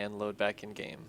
and load back in game.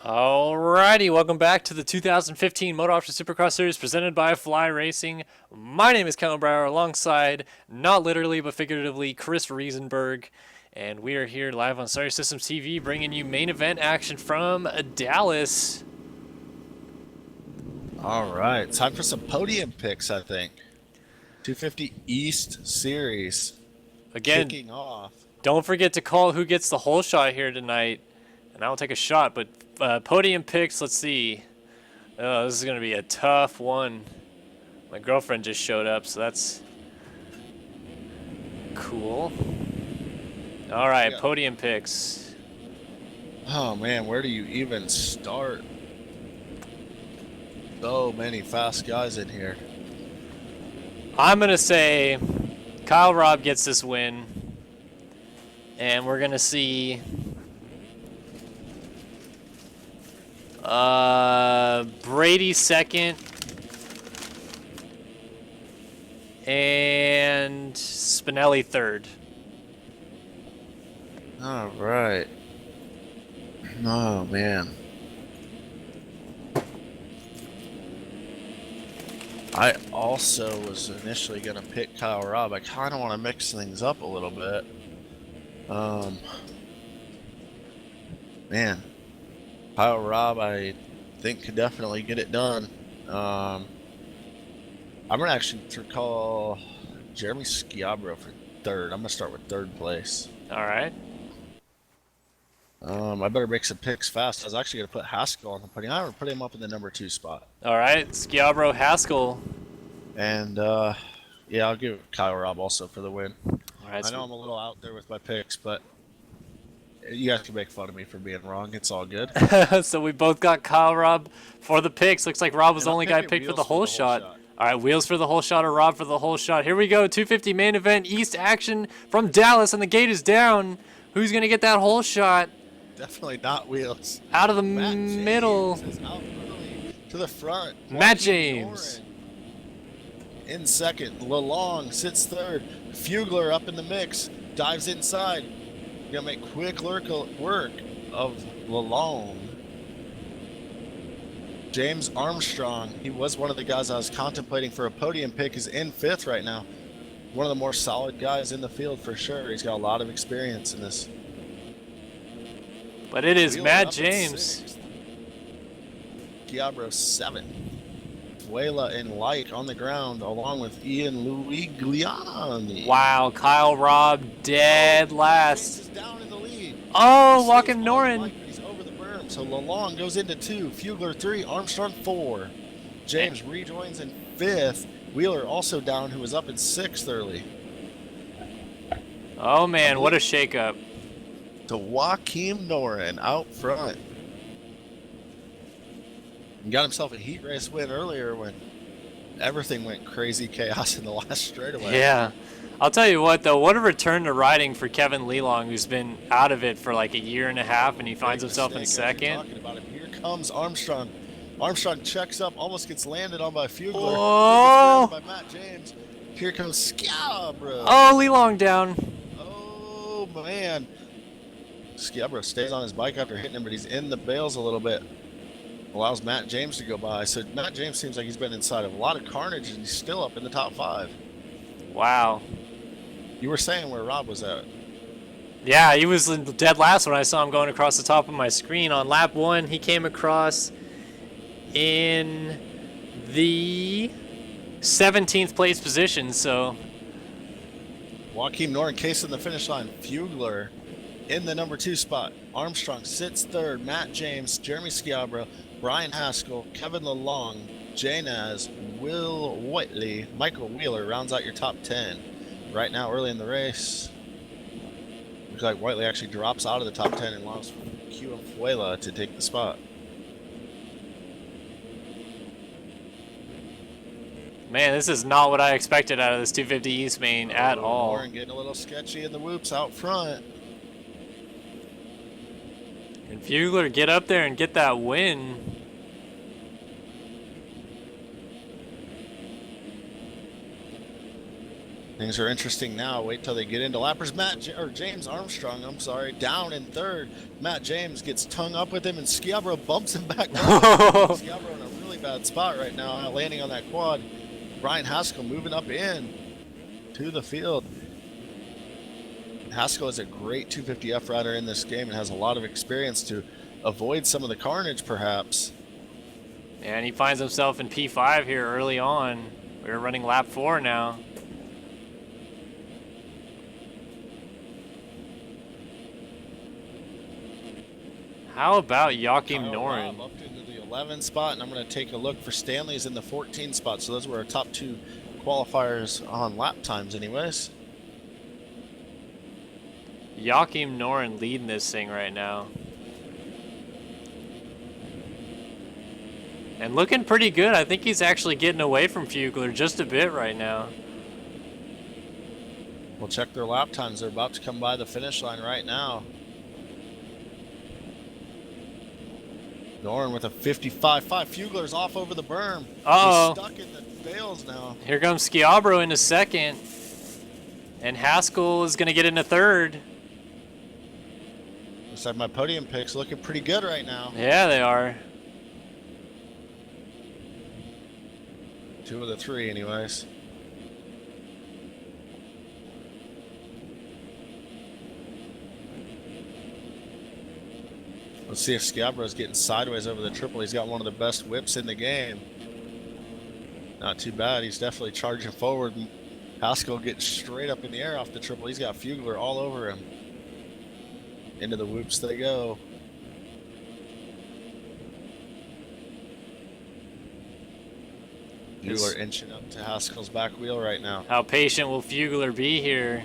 Alrighty, welcome back to the 2015 MotoOption Supercross Series presented by Fly Racing. My name is Kellen Brower alongside, not literally but figuratively, Chris Riesenberg. And we are here live on Star Systems TV bringing you main event action from Dallas. All right, time for some podium picks, I think. 250 East Series Again, kicking off. don't forget to call who gets the whole shot here tonight. And I will take a shot, but podium picks, let's see. Oh, this is going to be a tough one. My girlfriend just showed up, so that's cool. All right, podium picks. Oh, man, where do you even start? So many fast guys in here. I'm going to say Kyle Robb gets this win. And we're going to see Brady second. And Spinelli third. All right. Oh, man. I also was initially going to pick Kyle Robb. I kind of want to mix things up a little bit. Man, Kyle Robb, I think could definitely get it done. I'm going to actually call Jeremy Schiabro for third. I'm going to start with third place. All right. I better make some picks fast. I was actually going to put Haskell on the podium. I'm going to put him up in the number 2 spot. All right, Schiabro, Haskell. And, yeah, I'll give Kyle Robb also for the win. All right, I know I'm a little out there with my picks, but you guys can make fun of me for being wrong. It's all good. So we both got Kyle Robb for the picks. Looks like Robb was the only guy picked for the whole shot. All right, wheels for the whole shot or Robb for the whole shot. Here we go, 250 main event East action from Dallas, and the gate is down. Who's going to get that whole shot? Definitely not wheels. Out of the middle. James is out early to the front. Matt James. In second. Lalong sits third. Fugler up in the mix. Dives inside. Gonna make quick work of Lalong. James Armstrong, he was one of the guys I was contemplating for a podium pick, is in fifth right now. One of the more solid guys in the field for sure. He's got a lot of experience in this. But it is Matt James. Schiabro 7. Vuela and Light on the ground along with Ian Luigliani. Wow, Kyle Robb dead last. Is down in the lead. Oh, Joachim Noren. He's over the berm. So Lalong goes into 2, Fugler 3, Armstrong 4. James rejoins in 5th. Wheeler also down, who was up in 6th early. Oh man, what a shakeup. To Joachim Noren out front. He got himself a heat race win earlier when everything went crazy chaos in the last straightaway. Yeah. I'll tell you what, though, what a return to riding for Kevin Lelong, who's been out of it for like a year and a half, and he finds himself in second. Talking about him. Here comes Armstrong. Armstrong checks up, almost gets landed on by Fugler. Oh! By Matt James. Here comes Schiabro. Oh, Lelong down. Oh, man. Schiabro stays on his bike after hitting him, but he's in the bales a little bit. Allows Matt James to go by. So Matt James seems like he's been inside of a lot of carnage, and he's still up in the top 5. Wow. You were saying where Robb was at. Yeah, he was dead last when I saw him going across the top of my screen. On lap 1, he came across in the 17th place position, so. Joachim Noren casing the finish line. Fugler in the number 2 spot. Armstrong sits third. Matt James, Jeremy Schiabro, Brian Haskell, Kevin Lalong, Jay Naz, Will Whiteley, Michael Wheeler rounds out your top 10. Right now, early in the race, looks like Whiteley actually drops out of the top 10 and allows Q and Fuela to take the spot. Man, this is not what I expected out of this 250 East Main at all. Noren getting a little sketchy in the whoops out front. And Fugler get up there and get that win. Things are interesting now. Wait till they get into lappers. James Armstrong, I'm sorry, down in third. Matt James gets tongue up with him, and Schiavro bumps him back down. Schiavro in a really bad spot right now, landing on that quad. Brian Haskell moving up in to the field. Haskell is a great 250F rider in this game and has a lot of experience to avoid some of the carnage, perhaps. And he finds himself in P5 here early on. We're running lap 4 now. How about Joachim Noren? Up into the 11 spot, and I'm going to take a look for Stanley's in the 14 spot. So those were our top 2 qualifiers on lap times anyways. Joachim Noren leading this thing right now. And looking pretty good. I think he's actually getting away from Fugler just a bit right now. We'll check their lap times. They're about to come by the finish line right now. Noren with a 55.5. Fugler's off over the berm. Uh-oh. He's stuck in the bales now. Here comes Schiavro into second. And Haskell is going to get into third. Looks like my podium picks looking pretty good right now. Yeah, they are. 2 of the 3 anyways. Let's see if Schiavro's getting sideways over the triple. He's got one of the best whips in the game. Not too bad. He's definitely charging forward. Haskell getting straight up in the air off the triple. He's got Fugler all over him. Into the whoops they go. Fugler inching up to Haskell's back wheel right now. How patient will Fugler be here?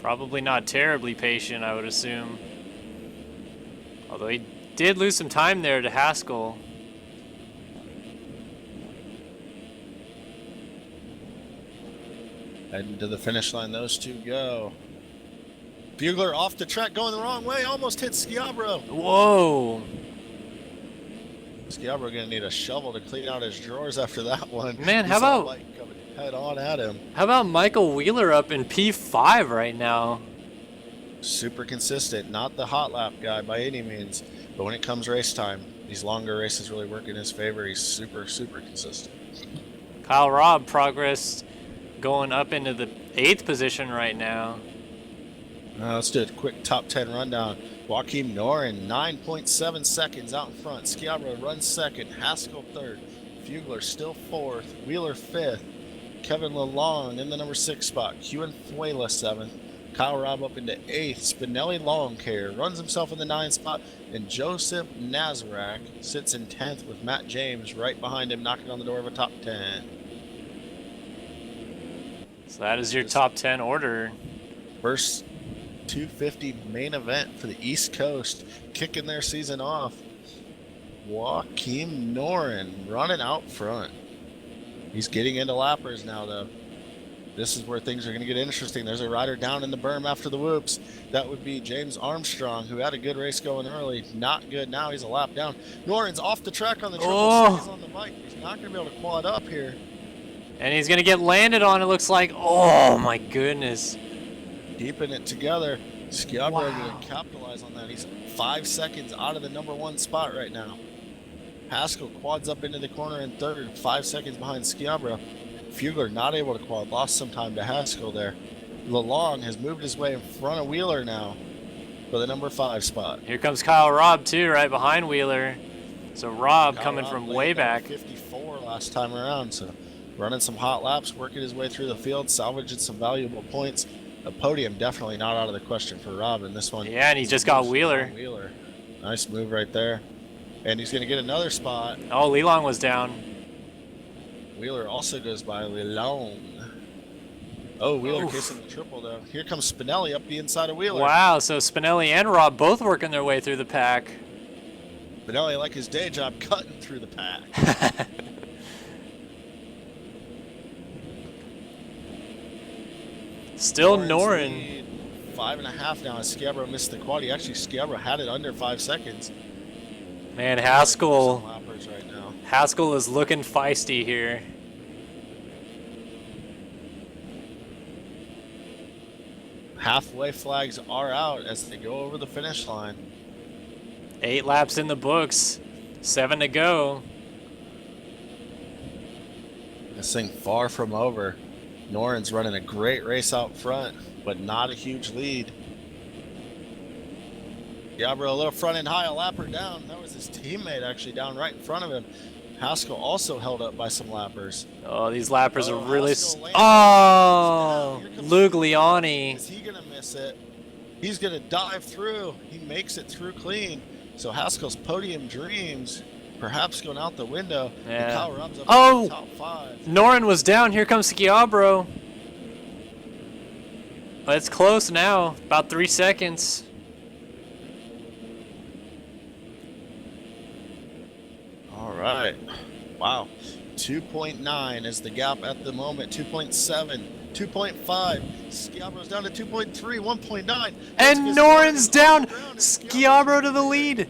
Probably not terribly patient, I would assume. Although he did lose some time there to Haskell. Heading to the finish line, those two go. Fugler off the track, going the wrong way, almost hit Schiavro. Whoa. Schiavro gonna need a shovel to clean out his drawers after that one. Man, how about coming head on at him? How about Michael Wheeler up in P5 right now? Super consistent, not the hot lap guy by any means, but when it comes race time, these longer races really work in his favor. He's super consistent. Kyle Robb progressed going up into the 8th position right now. Let's do a quick top 10 rundown. Joachim Noren, 9.7 seconds out in front. Schiavro runs second. Haskell third. Fugler still fourth. Wheeler fifth. Kevin Lalonde in the number 6 spot. Ewan Fuela 7th. Kyle Robb up into 8th. Spinelli Long Care runs himself in the 9th spot. And Joseph Nazarak sits in 10th with Matt James right behind him, knocking on the door of a top 10. So that is your top 10 order. First 250 main event for the East Coast, kicking their season off. Joachim Noren running out front. He's getting into lappers now, though. This is where things are going to get interesting. There's a rider down in the berm after the whoops. That would be James Armstrong, who had a good race going early. Not good now. He's a lap down. Noren's off the track on the triple. He's on the bike. He's not going to be able to quad up here. And he's going to get landed on, it looks like. Oh, my goodness. Keeping it together. Schiavro going to capitalize on that. He's 5 seconds out of the number 1 spot right now. Haskell quads up into the corner in third, 5 seconds behind Schiavro. Fugler not able to quad, lost some time to Haskell there. Lalonde has moved his way in front of Wheeler now for the number 5 spot. Here comes Kyle Robb too, right behind Wheeler. So Robb coming from way back. 54 last time around, so running some hot laps, working his way through the field, salvaging some valuable points. A podium definitely not out of the question for Robb in this one. Yeah, and he just got Wheeler. Nice move right there. And he's going to get another spot. Oh, Lelong was down. Wheeler also goes by Lalonde. Oh, Wheeler kissing the triple, though. Here comes Spinelli up the inside of Wheeler. Wow, so Spinelli and Robb both working their way through the pack. Spinelli, like his day job, cutting through the pack. Still Noren's Noren. lead, 5.5 now as Schiabro missed the quad. Actually, Schiabro had it under 5 seconds. Man, Haskell. Some lappers right now. Haskell is looking feisty here. Halfway flags are out as they go over the finish line. 8 laps in the books. 7 to go. This thing far from over. Noren's running a great race out front, but not a huge lead. Schiabro a little front and high, a lapper down. That was his teammate actually down right in front of him. Haskell also held up by some lappers. Oh, these lappers are really... Haskell Oh! Lugliani. Is he going to miss it? He's going to dive through. He makes it through clean. So Haskell's podium dreams perhaps going out the window. Yeah. And Kyle Rubb's up Oh! in the top 5. Noren was down. Here comes Schiabro. But it's close now. About 3 seconds. All right. Wow. 2.9 is the gap at the moment. 2.7, 2.5. Schiabro's down to 2.3, 1.9. And Noren's down. Schiabro to the lead.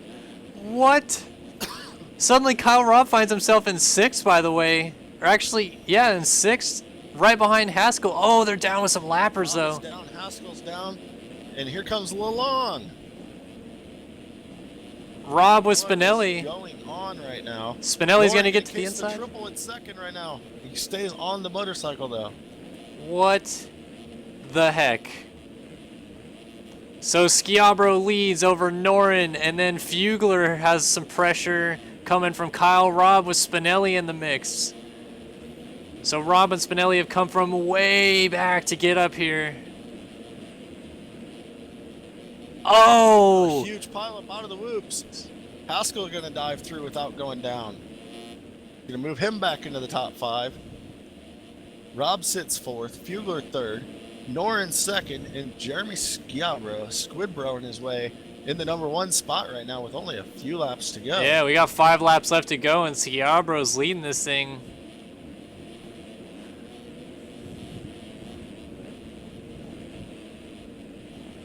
What? Suddenly Kyle Robb finds himself in 6th, by the way. Or actually, yeah, in 6th. Right behind Haskell. Oh, they're down with some lappers, though. Down, Haskell's down. And here comes Lalonde. Robb with What is Spinelli. going on right now? Spinelli's going to Noren get to the gets inside. triple in 2nd right now. He stays on the motorcycle, though. What the heck? So Schiabro leads over Noren, and then Fugler has some pressure coming from Kyle Robb with Spinelli in the mix. So Robb and Spinelli have come from way back to get up here. Oh! A huge pileup out of the whoops. Haskell going to dive through without going down. Going to move him back into the top 5. Robb sits 4th, Fugler 3rd, Noren 2nd, and Jeremy Schiabro, Squidbro in his way in the number 1 spot right now with only a few laps to go. Yeah, we got 5 laps left to go, and Schiabro's leading this thing.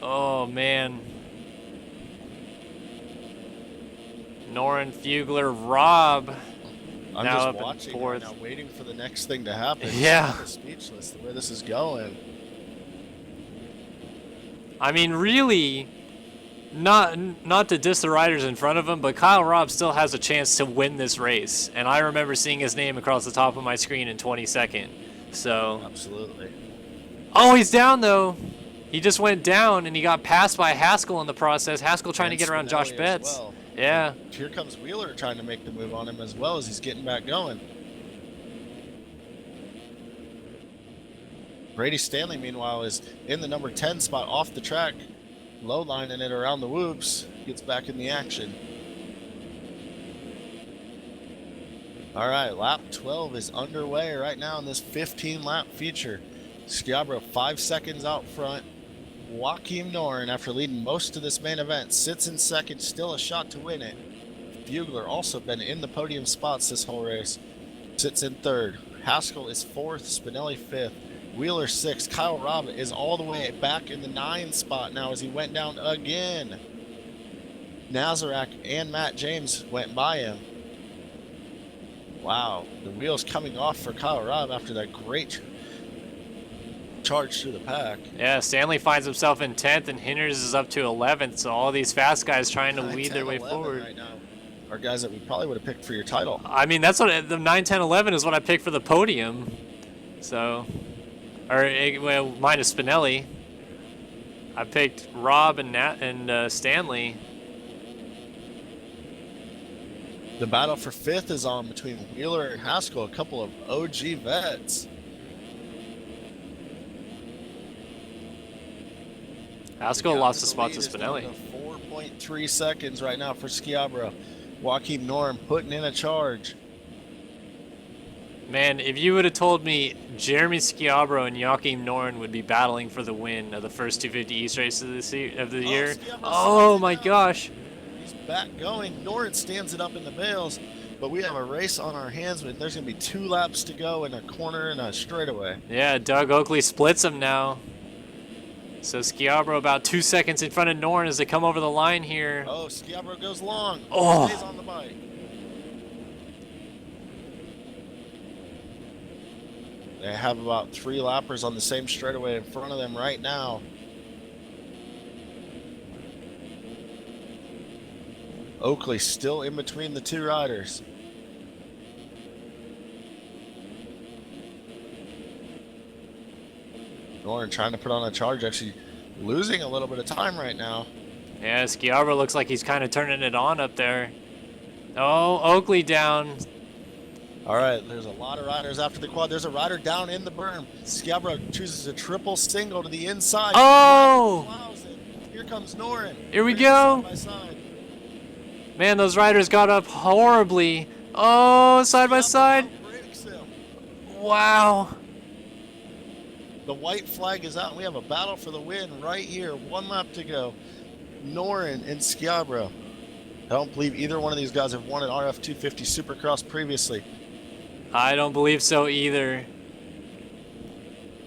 Oh, man. Noren, Fugler, Robb. I'm now just up in watching 4th. right now, waiting for the next thing to happen. Yeah. I'm speechless the way this is going. I mean, really, not to diss the riders in front of him, but Kyle Robb still has a chance to win this race. And I remember seeing his name across the top of my screen in 22nd. So. Absolutely. Oh, he's down, though. He just went down, and he got passed by Haskell in the process. Haskell trying to get around Josh Spinelli as Betts. well. Yeah. And here comes Wheeler trying to make the move on him as well as he's getting back going. Brady Stanley, meanwhile, is in the number 10 spot off the track, low lining it around the whoops, gets back in the action. All right, lap 12 is underway right now in this 15-lap feature. Schiabro 5 seconds out front. Joachim Noren, after leading most of this main event, sits in 2nd, still a shot to win it. Fugler also been in the podium spots this whole race, sits in 3rd. Haskell is 4th, Spinelli 5th, Wheeler 6th. Kyle Robb is all the way back in the 9 spot now as he went down again. Nazarek and Matt James went by him. Wow, the wheels coming off for Kyle Robb after that great charge through the pack. Yeah, Stanley finds himself in 10th, and Hinders is up to 11th, so all these fast guys trying to lead their way forward. Right now are guys that we probably would have picked for your title. I mean, that's what the 9, 10, 11 is what I picked for the podium. So, or well, minus Spinelli. I picked Robb and Stanley. The battle for 5th is on between Wheeler and Haskell, a couple of OG vets. Haskell lost a spot to Spinelli. 4.3 seconds right now for Schiabro. Joachim Noren putting in a charge. Man, if you would have told me Jeremy Schiabro and Joachim Noren would be battling for the win of the first 250 East race of the year, oh my gosh. He's back going. Noren stands it up in the bales, but we have a race on our hands. There's going to be 2 laps to go in a corner and a straightaway. Yeah, Doug Oakley splits him now. So Schiabro about 2 seconds in front of Norn as they come over the line here. Oh, Schiabro goes long. Oh. Stays on the bike. They have about 3 lappers on the same straightaway in front of them right now. Oakley still in between the 2 riders. Norton trying to put on a charge, actually losing a little bit of time right now. Yeah, Schiabro looks like he's kind of turning it on up there. Oh, Oakley down. All right, there's a lot of riders after the quad. There's a rider down in the berm. Schiabro chooses a triple single to the inside. Oh! Here comes Norin. Here we go. Side by side. Man, those riders got up horribly. Oh, side by side. Breaks him. Wow. The white flag is out, and we have a battle for the win right here. 1 lap to go. Norin and Schiabro. I don't believe either one of these guys have won an RF250 Supercross previously. I don't believe so either.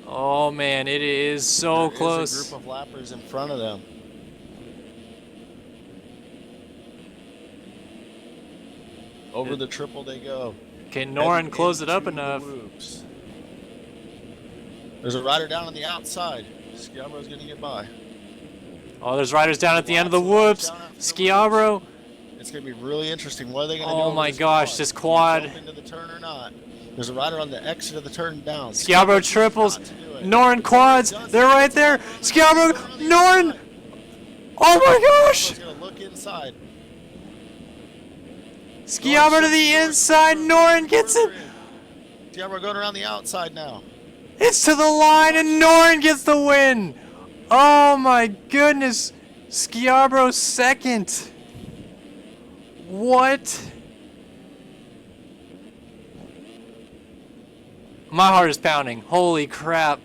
Oh man, it is so close. There's a group of lappers in front of them. Over the triple they go. Can Norin close it up enough? Whoops. There's a rider down on the outside. Schiabro's gonna get by. Oh, there's riders down at the end of the whoops. Schiabro. It's gonna be really interesting. What are they gonna do? Oh my gosh, this quad. Jump into the turn or not? There's a rider on the exit of the turn down. Schiabro triples. Norin quads. They're right there. Schiabro. Norin. Oh my gosh. Schiabro's gonna look inside. Schiabro to the inside. Norin gets it. Schiabro going around the outside now. It's to the line, and Norin gets the win. Oh my goodness. Schiabro second. What? My heart is pounding. Holy crap.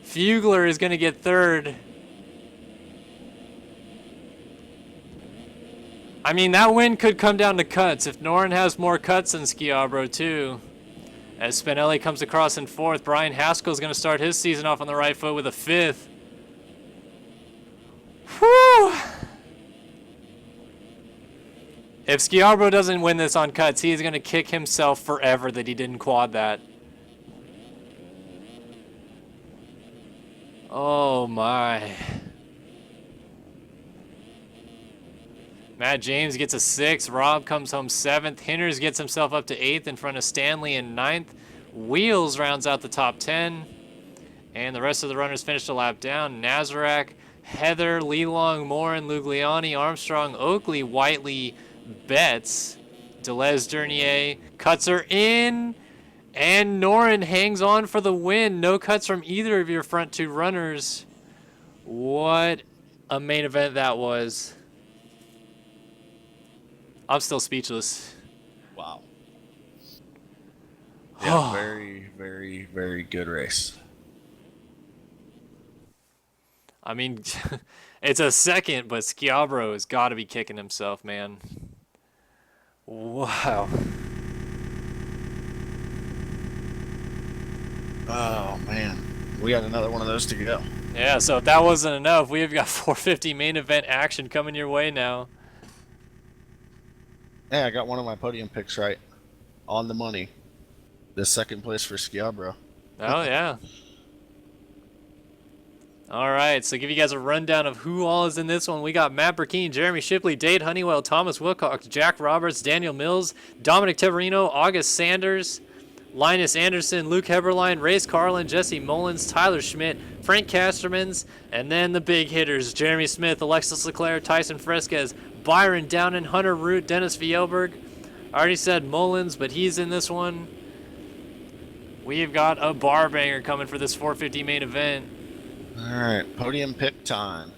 Fugler is going to get third. I mean, that win could come down to cuts. If Norin has more cuts than Schiabro, too. As Spinelli comes across in fourth, Brian Haskell is going to start his season off on the right foot with a fifth. Whew. If Schiabro doesn't win this on cuts, he's going to kick himself forever that he didn't quad that. Oh my. Matt James gets a 6th. Rob comes home 7th. Hinders gets himself up to 8th in front of Stanley in 9th. Wheels rounds out the top 10. And the rest of the runners finished a lap down. Nazarek, Heather, Lelong, Morin, Lugliani, Armstrong, Oakley, Whiteley, Betts, Deleuze, Dernier. Cuts are in. And Norin hangs on for the win. No cuts from either of your front 2 runners. What a main event that was. I'm still speechless. Wow. Yeah, very, very, very good race. I mean, it's a second, but Schiabro has got to be kicking himself, man. Wow. Oh, man. We got another one of those to go. Yeah, so if that wasn't enough, we've got 450 main event action coming your way now. Yeah, I got one of my podium picks right. On the money. The second place for Schiabro. Oh, yeah. All right, so give you guys a rundown of who all is in this one. We got Matt Burkeen, Jeremy Shipley, Dade Honeywell, Thomas Wilcox, Jack Roberts, Daniel Mills, Dominic Teverino, August Sanders, Linus Anderson, Luke Heberlein, Race Carlin, Jesse Mullins, Tyler Schmidt, Frank Castermans, and then the big hitters, Jeremy Smith, Alexis Leclerc, Tyson Fresquez, Byron Downen, Hunter Root, Dennis Fjellberg. I already said Mullins, but he's in this one. We've got a bar banger coming for this 450 main event. All right, podium pick time.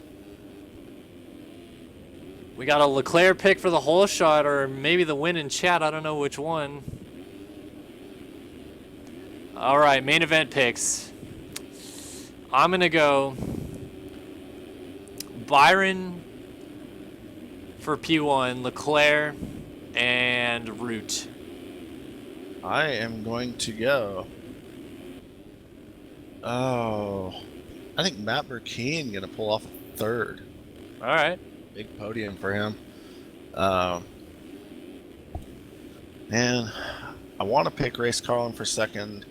We got a Leclerc pick for the whole shot, or maybe the win in chat. I don't know which one. All right, main event picks. I'm going to go Byron for P1, Leclerc, and Root. I am going to go. Oh. I think Matt Burkeen going to pull off third. All right. Big podium for him. And I want to pick Race Carlin for second.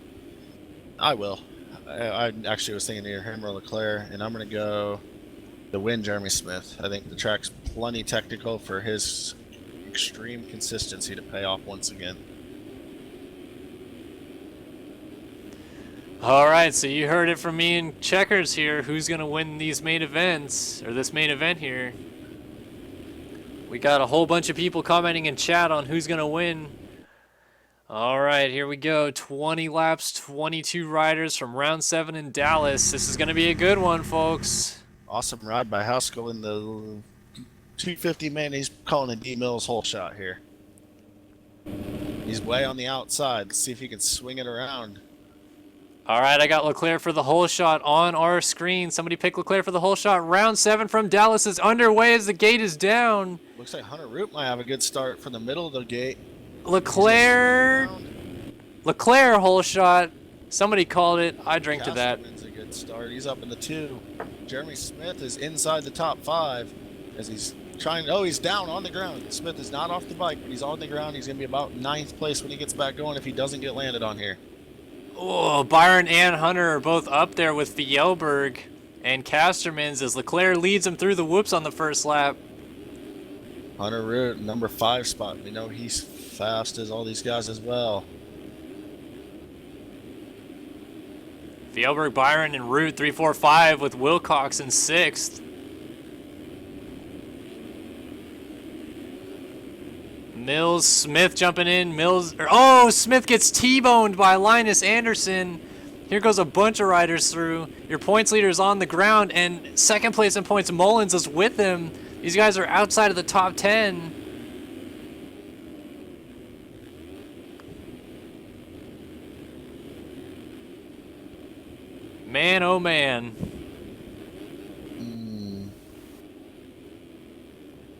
I will. I actually was thinking either him or Leclerc, and I'm going to go the win Jeremy Smith. I think the track's plenty technical for his extreme consistency to pay off once again. All right, so you heard it from me and Checkers here. Who's going to win these main events, or this main event here? We got a whole bunch of people commenting in chat on who's going to win. All right, here we go. 20 laps, 22 riders from round 7 in Dallas. This is going to be a good one, folks. Awesome ride by Haskell in the 250 man. He's calling a D Mills hole shot here. He's way on the outside. Let's see if he can swing it around. All right, I got Leclerc for the hole shot on our screen. Somebody pick Leclerc for the hole shot. Round 7 from Dallas is underway as the gate is down. Looks like Hunter Root might have a good start from the middle of the gate. Leclerc hole shot. Somebody called it. I drink to that. Castleman's a good start. He's up in the 2. Jeremy Smith is inside the top 5 as he's trying. Oh, he's down on the ground. Smith is not off the bike, but he's on the ground. He's going to be about 9th place when he gets back going if he doesn't get landed on here. Oh, Byron and Hunter are both up there with Fjellberg and Castermans as Leclerc leads him through the whoops on the first lap. Hunter Root, number 5 spot. We know he's fast as all these guys as well. Fjellberg, Byron, and Root 3, 4, 5 with Wilcox in 6th. Mills, Smith jumping in. Smith gets T-boned by Linus Anderson. Here goes a bunch of riders through. Your points leader is on the ground, and second place in points, Mullins is with him. These guys are outside of the top 10. Man, oh man.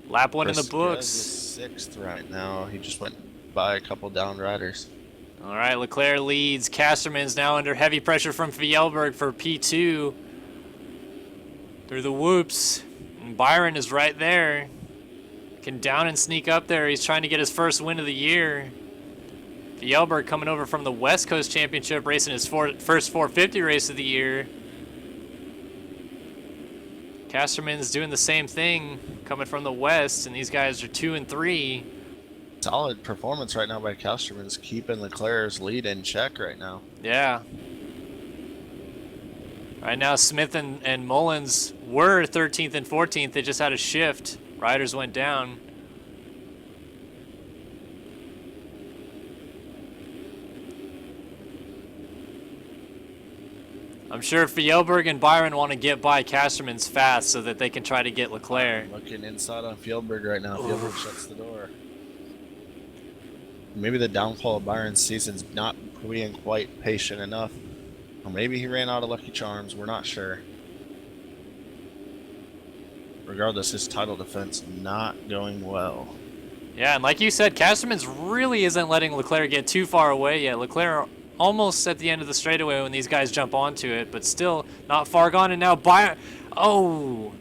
Lap 1 in the books. 6th right now. He just went by a couple down riders. All right, Leclerc leads. Casterman's now under heavy pressure from Fjellberg for P2. Through the whoops. And Byron is right there. Can down and sneak up there. He's trying to get his first win of the year. Fjellberg coming over from the West Coast Championship, racing his first 450 race of the year. Casterman's doing the same thing, coming from the West, and these guys are 2 and 3. Solid performance right now by Casterman's, keeping Leclerc's lead in check right now. Yeah. Right now, Smith and Mullins were 13th and 14th. They just had a shift. Riders went down. I'm sure Fjellberg and Byron want to get by Casterman's fast so that they can try to get Leclerc. Looking inside on Fjellberg right now. Fjellberg shuts the door. Maybe the downfall of Byron's season's not being quite patient enough. Or maybe he ran out of Lucky Charms. We're not sure. Regardless, his title defense not going well. Yeah, and like you said, Casterman's really isn't letting Leclerc get too far away yet. Leclerc almost at the end of the straightaway when these guys jump onto it, but still not far gone. And now Byron, Fjellberg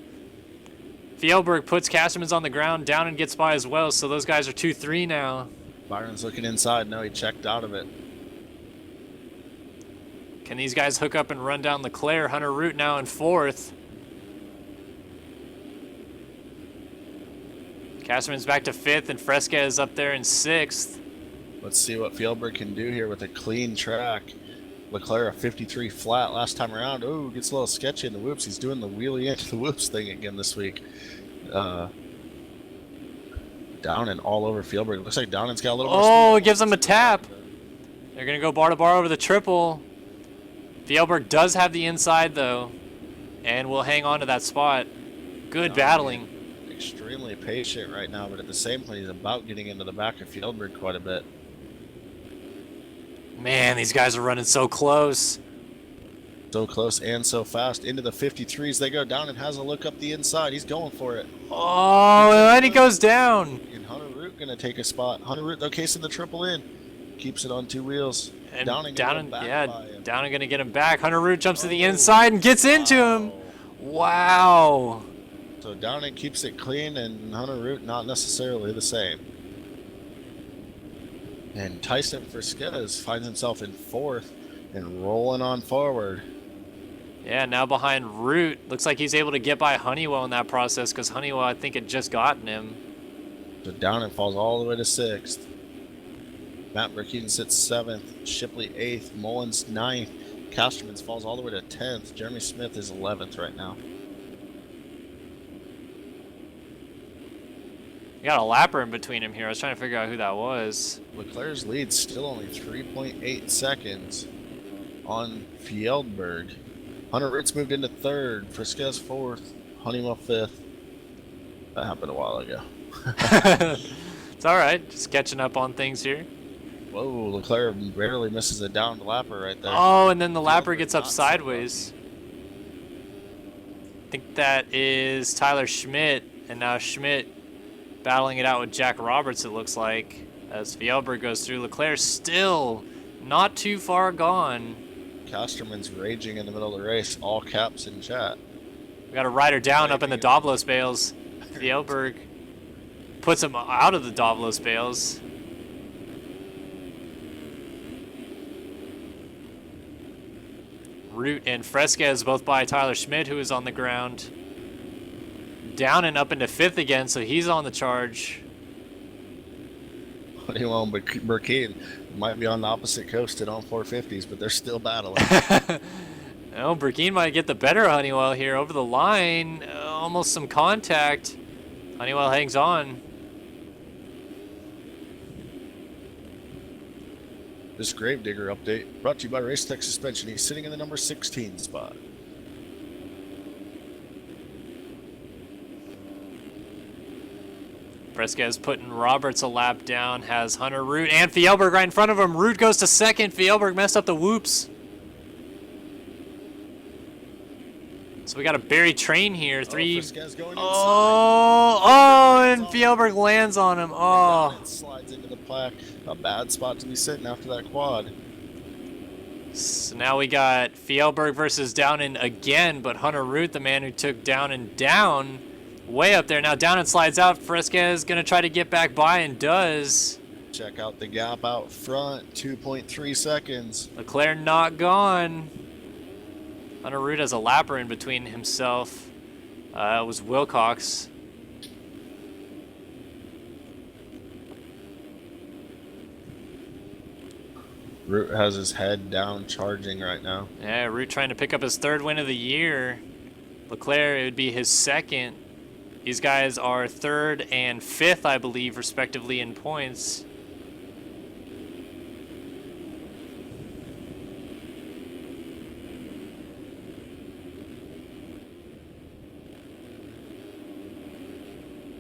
puts Casterman's on the ground, down and gets by as well. So those guys are 2-3 now. Byron's looking inside. No, he checked out of it. Can these guys hook up and run down Leclerc? Hunter Root now in 4th. Casterman's back to 5th, and Fresca is up there in 6th. Let's see what Fjellberg can do here with a clean track. Leclerc a 53 flat last time around. Oh, gets a little sketchy in the whoops. He's doing the wheelie into the whoops thing again this week. Down and all over Fjellberg. Looks like Downan's got a little more speed. Oh, it gives him a tap. They're going to go bar to bar over the triple. Fjellberg does have the inside, though, and will hang on to that spot. Good battling. Extremely patient right now, but at the same point, he's about getting into the back of Fjellberg quite a bit. Man, these guys are running so close. So close and so fast. Into the 53s they go. Down and has a look up the inside. He's going for it. Oh, and he goes down. And Hunter Root going to take a spot. Hunter Root, though, casing the triple in. Keeps it on 2 wheels. And Downing Downing, back yeah, by him. Downing gonna get him back. Hunter Root jumps to the inside and gets into him. Wow. Wow. So Downing keeps it clean, and Hunter Root not necessarily the same. And Tyson Frisquez finds himself in 4th and rolling on forward. Yeah, now behind Root. Looks like he's able to get by Honeywell in that process because Honeywell, I think, had just gotten him. So Downing falls all the way to 6th. Matt Burkeen sits 7th. Shipley 8th. Mullins 9th. Castermans falls all the way to 10th. Jeremy Smith is 11th right now. You got a lapper in between him here. I was trying to figure out who that was. Leclerc's lead still only 3.8 seconds on Fjellberg. Hunter Root's moved into 3rd. Frisquez 4th. Honeywell 5th. That happened a while ago. It's all right. Just catching up on things here. Whoa, Leclerc barely misses a downed lapper right there. Oh, and then the lapper gets up sideways. I think that is Tyler Schmidt, and now Schmidt battling it out with Jack Roberts, it looks like, as Fjellberg goes through. Leclerc still not too far gone. Casterman's raging in the middle of the race, all caps in chat. We got a rider down up in the Davlos bales. Fjellberg puts him out of the Davlos bales. Root and Fresquez both by Tyler Schmidt, who is on the ground. Down and up into 5th again, so he's on the charge. Honeywell and Burkeen might be on the opposite coast and on 450s, but they're still battling. Oh, Burkeen might get the better of Honeywell here over the line. Almost some contact. Honeywell hangs on. This Gravedigger update brought to you by Racetech Suspension. He's sitting in the number 16 spot. Fresquez putting Roberts a lap down, has Hunter Root and Fjellberg right in front of him. Root goes to 2nd. Fjellberg messed up the whoops. So we got a buried train here. Three. And Fjellberg lands on him. Oh. It slides into the plaque. A bad spot to be sitting after that quad. So now we got Fjellberg versus Downen again, but Hunter Root, the man who took Downen down, way up there. Now Downen slides out. Fresquez going to try to get back by and does. Check out the gap out front. 2.3 seconds. Leclerc not gone. Hunter Root has a lapper in between himself. It was Wilcox. Root has his head down, charging right now. Yeah, Root trying to pick up his 3rd win of the year. Leclerc, it would be his 2nd. These guys are 3rd and 5th, I believe, respectively in points.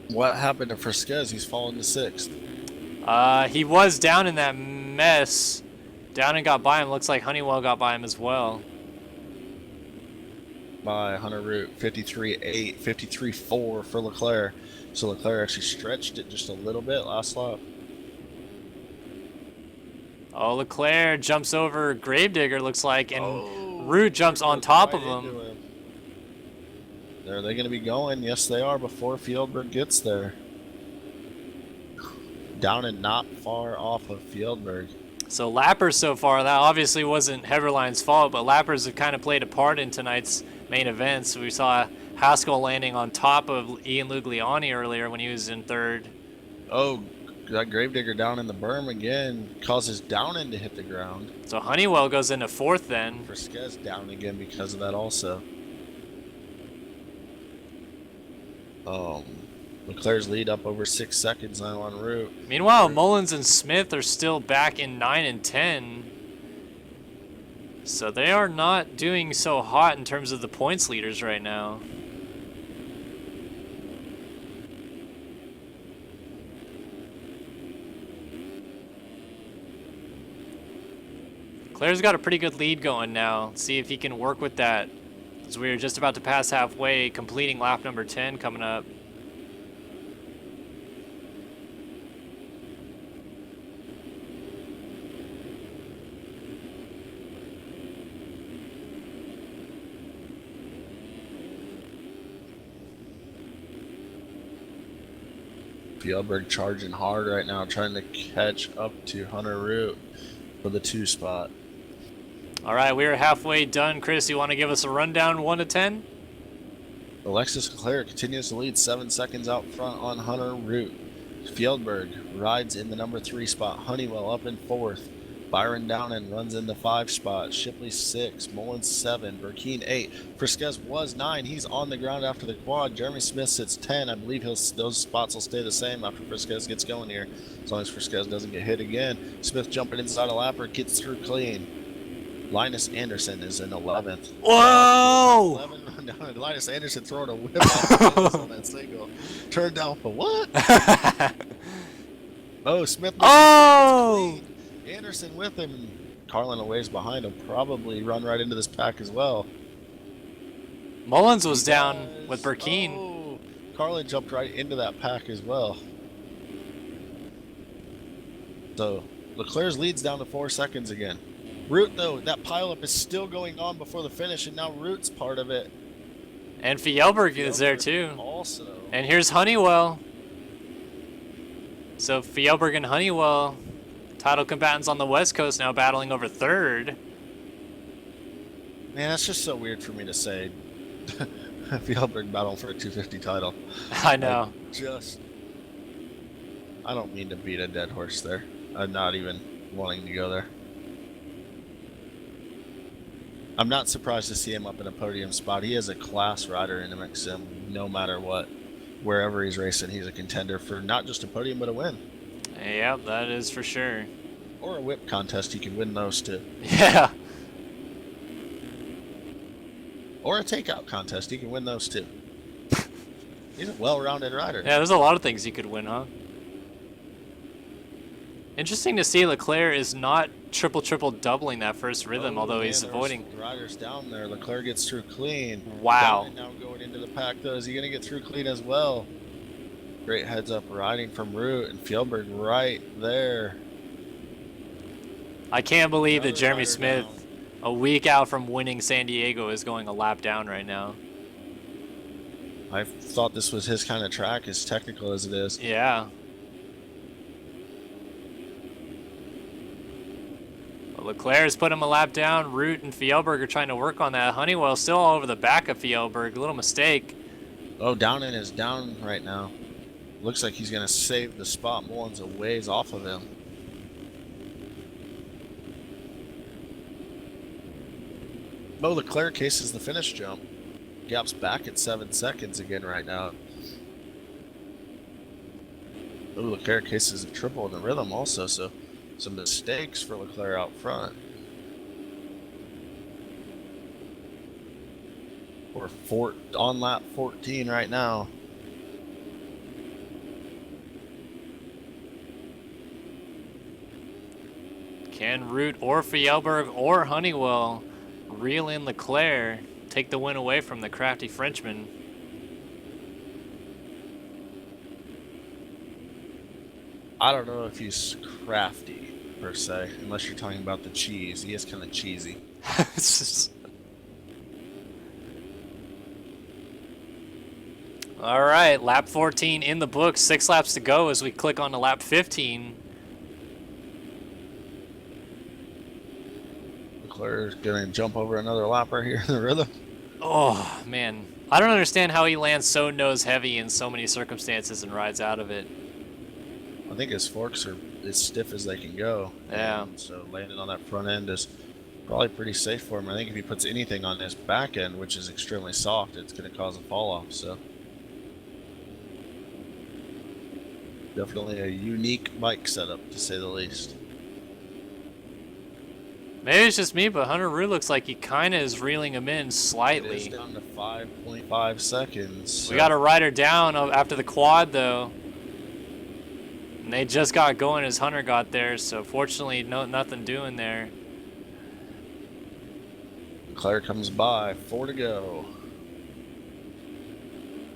What happened to Fresquez? He's fallen to 6th. He was down in that mess. Down and got by him. Looks like Honeywell got by him as well. By Hunter Root, 53.8, 53.4 for Leclerc. So Leclerc actually stretched it just a little bit last lap. Oh, Leclerc jumps over Gravedigger, looks like, and Root jumps on top of him. Are they going to be going? Yes, they are, before Fjellberg gets there. Down and not far off of Fjellberg. So lappers so far, that obviously wasn't Heverline's fault, but lappers have kind of played a part in tonight's main events. We saw Haskell landing on top of Ian Lugliani earlier when he was in 3rd. Oh, that Gravedigger down in the berm again causes Downen to hit the ground. So Honeywell goes into 4th then. Fresquez down again because of that also. Leclerc's lead up over 6 seconds now on Root. Meanwhile, Mullins and Smith are still back in 9 and 10. So they are not doing so hot in terms of the points leaders right now. Claire's got a pretty good lead going now. Let's see if he can work with that, as we're just about to pass halfway, completing lap number 10 coming up. Fjellberg charging hard right now, trying to catch up to Hunter Root for the 2 spot. All right, we are halfway done. Chris, you want to give us a rundown 1 to 10? Alexis Leclerc continues to lead 7 seconds out front on Hunter Root. Fjellberg rides in the number 3 spot. Honeywell up in 4th. Byron Downen runs in the 5 spot. Shipley 6. Mullins 7. Burkeen 8. Frisquez was 9. He's on the ground after the quad. Jeremy Smith sits 10. I believe those spots will stay the same after Frisquez gets going here, as long as Frisquez doesn't get hit again. Smith jumping inside a lapper, gets through clean. Linus Anderson is in 11th. Whoa! 11 run down, and Linus Anderson throwing a whip off on that single. Turned down for what? Oh, Smith. Oh! Anderson with him. Carlin a ways behind him. Probably run right into this pack as well. Mullins was down with Burkeen. Oh, Carlin jumped right into that pack as well. So Leclerc's leads down to 4 seconds again. Root, though, that pileup is still going on before the finish, and now Root's part of it. And Fjellberg is there too. Also. And here's Honeywell. So Fjellberg and Honeywell, title combatants on the West Coast, now battling over 3rd. Man, that's just so weird for me to say. Fjellberg battling for a 250 title. I know. I don't mean to beat a dead horse there. I'm not even wanting to go there. I'm not surprised to see him up in a podium spot. He is a class rider in MXM, no matter what. Wherever he's racing, he's a contender for not just a podium, but a win. Yep, that is for sure. Or a whip contest, you can win those too. Yeah. Or a takeout contest, you can win those too. He's a well-rounded rider. Yeah, there's a lot of things you could win, huh? Interesting to see Leclerc is not triple doubling that first rhythm, although he's avoiding. Riders down there. Leclerc gets through clean. Wow. Now going into the pack, though. Is he going to get through clean as well? Great heads up riding from Root, and Fjellberg right there. I can't believe that Another Jeremy rider Smith, down. a week out from winning San Diego, is going a lap down right now. I thought this was his kind of track, as technical as it is. Yeah. Leclerc has put him a lap down. Root and Fjellberg are trying to work on that. Honeywell still all over the back of Fjellberg. A little mistake. Oh, Downen is down right now. Looks like he's going to save the spot. Mullins a ways off of him. Mo Leclerc cases the finish jump. Gap's back at 7 seconds again right now. Oh, Leclerc cases a triple in the rhythm also, so some mistakes for Leclerc out front. We're on lap 14 right now. Can Root or Fjellberg or Honeywell reel in Leclerc, take the win away from the crafty Frenchman? I don't know if he's crafty, per se, unless you're talking about the cheese. He is kind of cheesy. It's just... All right, lap 14 in the books. 6 laps to go as we click on to lap 15. Leclerc's going to jump over another lapper here in the rhythm. Oh, man. I don't understand how he lands so nose heavy in so many circumstances and rides out of it. I think his forks are as stiff as they can go. Yeah. And so landing on that front end is probably pretty safe for him. I think if he puts anything on his back end, which is extremely soft, it's going to cause a fall off. So definitely a unique bike setup, to say the least. Maybe it's just me, but Hunter Root looks like he kind of is reeling him in slightly. It is down to 5.5 seconds. So. We got a rider down after the quad, though. And they just got going as Hunter got there, so fortunately, nothing doing there. Leclerc comes by, 4 to go.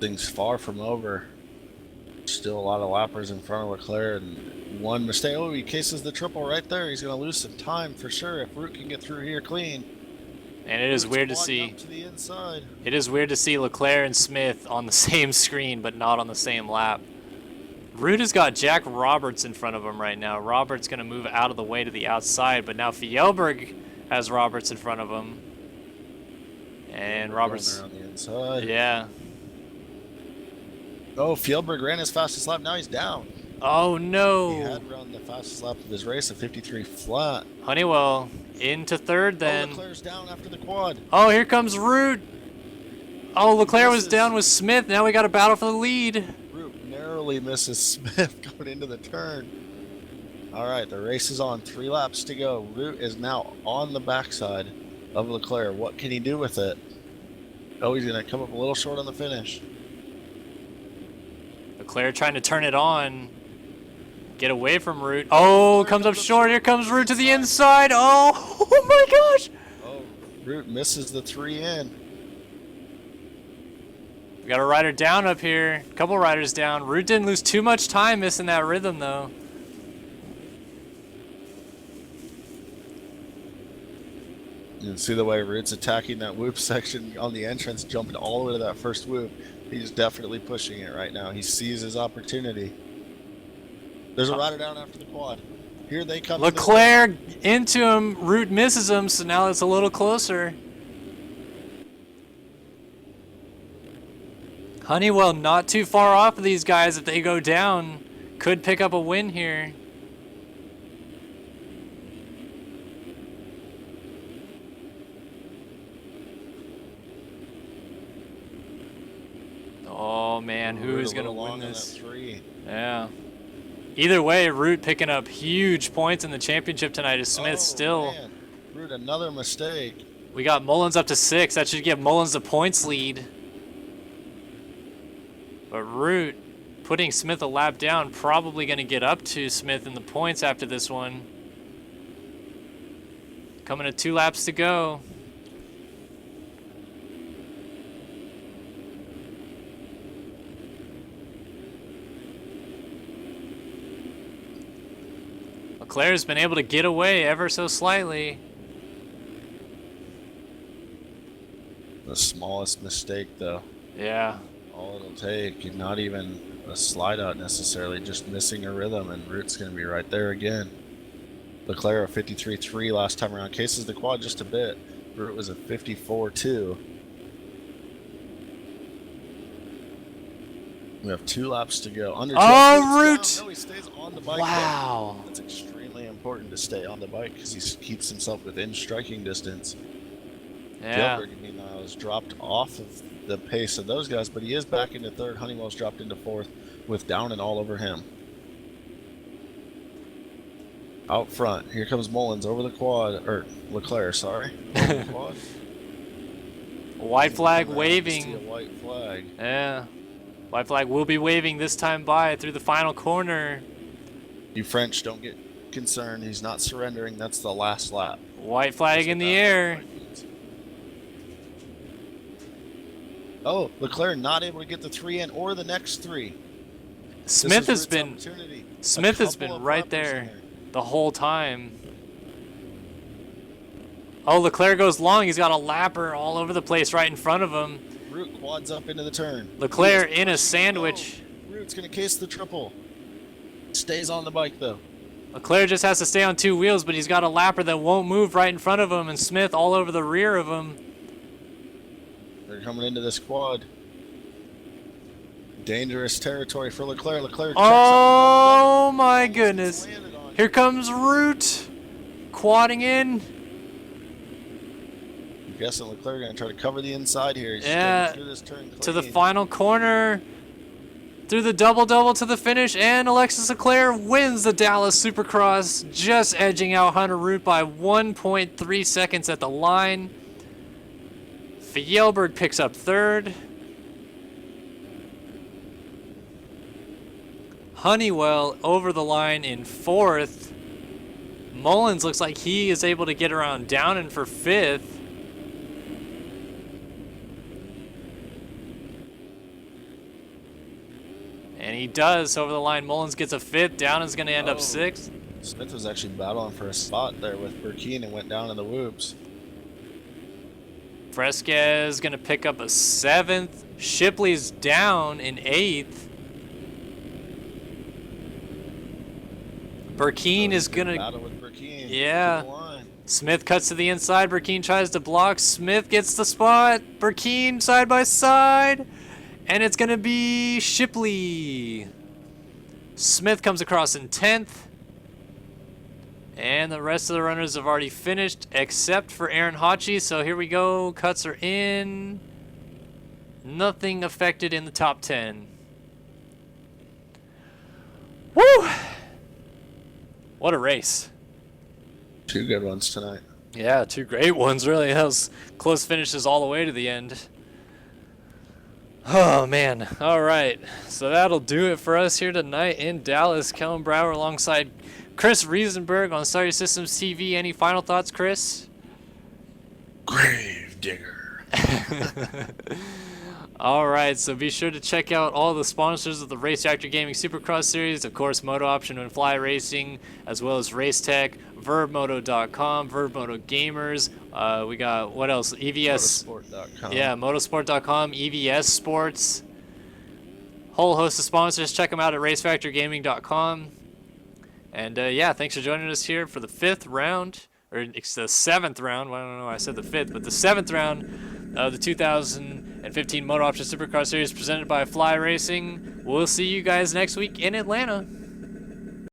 Things far from over. Still a lot of lappers in front of Leclerc, and one mistake. Oh, he cases the triple right there. He's going to lose some time for sure if Root can get through here clean. And it is Root's weird to quadding see. up to the inside. It is weird to see Leclerc and Smith on the same screen, but not on the same lap. Root has got Jack Roberts in front of him right now. Roberts going to move out of the way to the outside, but now Fjellberg has Roberts in front of him. And Roberts. Around the inside. Yeah. Oh, Fjellberg ran his fastest lap. Now he's down. Oh, no. He had run the fastest lap of his race, a 53 flat. Honeywell into third then. Oh, Leclerc's down after the quad. Oh, here comes Root. Oh, Leclerc was down with Smith. Now we got a battle for the lead. Root narrowly misses Smith going into the turn. All right, the race is on. 3 laps to go. Root is now on the backside of Leclerc. What can he do with it? Oh, he's going to come up a little short on the finish. Leclerc trying to turn it on. Get away from Root. Oh, comes up short. Here comes Root to the inside. Oh, oh my gosh. Oh, Root misses the 3 in. We got a rider down up here. A couple riders down. Root didn't lose too much time missing that rhythm, though. You can see the way Root's attacking that whoop section on the entrance, jumping all the way to that first whoop. He's definitely pushing it right now. He sees his opportunity. There's a rider down after the quad. Here they come. Leclerc into him. Root misses him, so now it's a little closer. Honeywell not too far off of these guys if they go down. Could pick up a win here. Oh man, who is going to win this? Yeah. Either way, Root picking up huge points in the championship tonight as Smith still. Man. Root, another mistake. We got Mullins up to 6. That should give Mullins the points lead. But Root putting Smith a lap down, probably going to get up to Smith in the points after this one. Coming to 2 laps to go. Leclerc's been able to get away ever so slightly. The smallest mistake, though. Yeah. All it'll take, not even a slide out necessarily, just missing a rhythm, and Root's going to be right there again. Leclerc a 53.3 last time around. Cases the quad just a bit. Root was a 54.2. We have 2 laps to go. Root! No, he stays on the bike. Wow. Though. That's extremely important to stay on the bike because he keeps himself within striking distance. Yeah. Fjellberg, meanwhile, has dropped off of the pace of those guys, but he is back into 3rd. Honeywell's dropped into 4th with Downing all over him. Out front, here comes Mullins over the quad, or Leclerc, sorry. Over the quad. White flag waving. A white flag. Yeah. White flag will be waving this time by through the final corner. You French, don't get concerned. He's not surrendering. That's the last lap. White flag in the air. Oh, Leclerc not able to get the 3 in or the next 3. Smith has been right there the whole time. Oh, Leclerc goes long. He's got a lapper all over the place right in front of him. Root quads up into the turn. Leclerc in a sandwich. Oh, Root's going to case the triple. Stays on the bike, though. Leclerc just has to stay on 2 wheels, but he's got a lapper that won't move right in front of him, and Smith all over the rear of him. They're coming into this quad. Dangerous territory for Leclerc. Leclerc. Oh my goodness. Here comes Root. Quadding in. I'm guessing Leclerc going to try to cover the inside here. He's yeah. through this turn clean. To the final corner. Through the double-double to the finish, and Alexis Leclerc wins the Dallas Supercross, just edging out Hunter Root by 1.3 seconds at the line. Fjellberg picks up 3rd. Honeywell over the line in 4th. Mullins looks like he is able to get around Downing for 5th. And he does over the line. Mullins gets a 5th. Downing's going to end up 6th. Smith was actually battling for a spot there with Burkeen and went down in the whoops. Fresquez going to pick up a 7th. Shipley's down in 8th. Burkeen is gonna. Battle with Burkeen. Yeah. To the line. Smith cuts to the inside. Burkeen tries to block. Smith gets the spot. Burkeen side by side. And it's going to be Shipley. Smith comes across in 10th. And the rest of the runners have already finished except for Aaron Hotchie. So here we go. Cuts are in. Nothing affected in the top 10. Woo! What a race. 2 good ones tonight. Yeah, 2 great ones, really. That was close finishes all the way to the end. Oh, man. All right. So that'll do it for us here tonight in Dallas. Kellen Brower alongside Chris Riesenberg on Star Systems TV. Any final thoughts, Chris? Grave digger. All right, so be sure to check out all the sponsors of the Race Factor Gaming Supercross Series. Of course, MotoOption and Fly Racing, as well as Racetech, VerbMoto.com, VerbMoto Gamers. We got, what else? EVS. Motorsport.com. Yeah, Motorsport.com, EVS Sports. Whole host of sponsors. Check them out at RaceFactorGaming.com. And yeah, thanks for joining us here for the 5th round, or it's the 7th round. Well, I don't know why I said the 5th, but the 7th round of the 2015 MotoOption Supercross Series presented by Fly Racing. We'll see you guys next week in Atlanta.